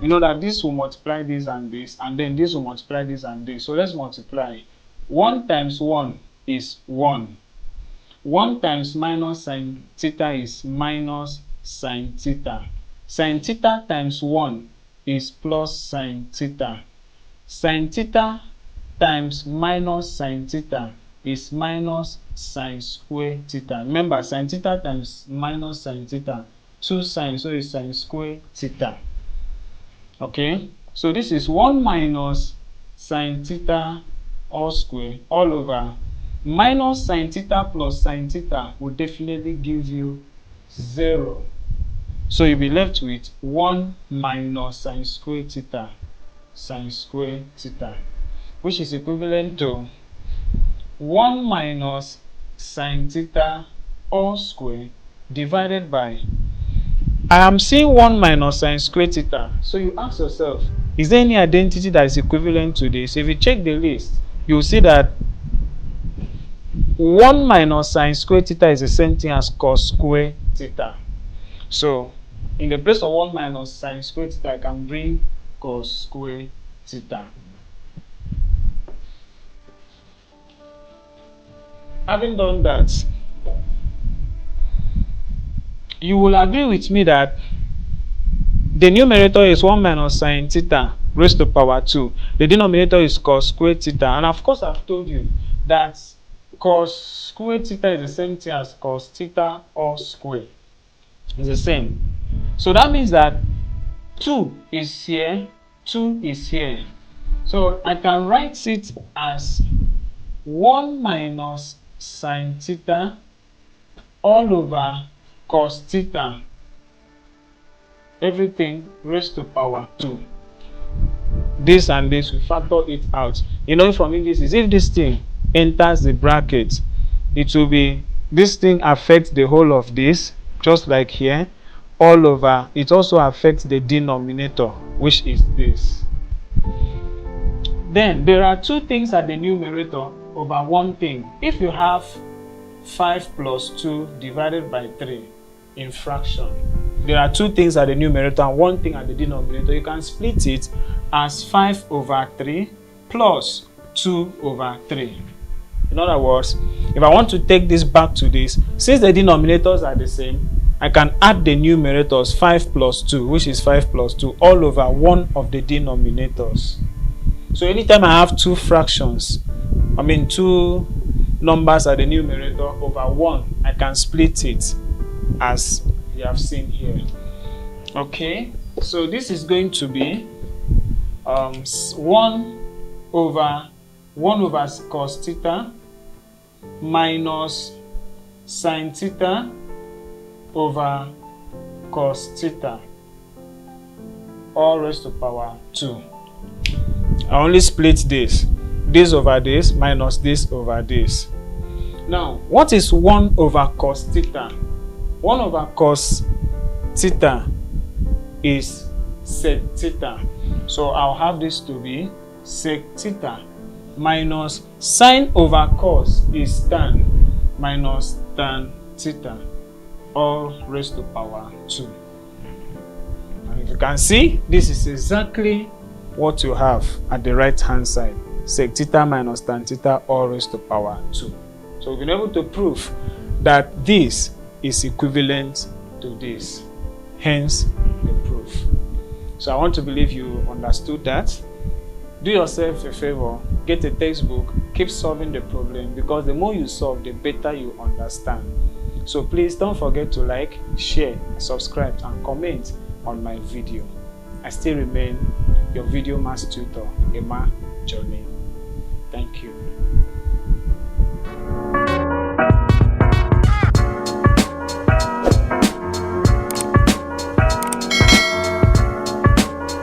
you know that this will multiply this, and then this will multiply this and this. So let's multiply. 1 times 1 is 1. 1 times minus sine theta is minus sine theta. Sine theta times 1 is plus sine theta. Sine theta times minus sine theta is minus sine square theta. Remember, sine theta times minus sine theta, 2 sine, so it's sine square theta. Okay, so this is 1 minus sine theta all square all over minus sine theta plus sine theta will definitely give you 0. So you'll be left with 1 minus sine square theta, which is equivalent to 1 minus sine theta all square divided by, I am seeing 1 minus sine square theta. So you ask yourself, is there any identity that is equivalent to this? If you check the list, you'll see that 1 minus sine square theta is the same thing as cos square theta. So in the place of 1 minus sine square theta, I can bring cos square theta. Having done that, you will agree with me that the numerator is 1 minus sine theta raised to power 2. The denominator is cos square theta. And of course, I've told you that cos square theta is the same thing as cos theta all square. It's the same. So that means that 2 is here, 2 is here. So I can write it as 1 minus sine theta all over cos theta, everything raised to power 2. This and this, we factor it out. You know, from English is if this thing enters the bracket, it will be, this thing affects the whole of this, just like here, all over. It also affects the denominator, which is this. Then there are 2 things at the numerator over 1 thing. If you have 5 plus 2 divided by 3 in fraction, there are 2 things at the numerator and 1 thing at the denominator. You can split it as 5 over 3 plus 2 over 3. In other words, if I want to take this back to this, since the denominators are the same, I can add the numerators 5 plus 2, which is 5 plus 2, all over one of the denominators. So anytime I have 2 fractions, 2 numbers at the numerator over 1, I can split it as you have seen here. Okay, so this is going to be 1 over cos theta minus sine theta over cos theta, all raised to power 2. I only split this over this minus this over this. Now, what is 1 over cos theta? 1 over cos theta is sec theta. So I'll have this to be sec theta minus sine over cos is tan minus tan theta, all raised to power 2. And if you can see, this is exactly what you have at the right hand side. Sec theta minus tan theta, all raised to power 2. So we've been able to prove that this is equivalent to this. Hence the proof. So I want to believe you understood that. Do yourself a favor, get a textbook, keep solving the problem, because the more you solve, the better you understand. So please don't forget to like, share, subscribe, and comment on my video. I still remain your video maths tutor, Emma Johnny. Thank you.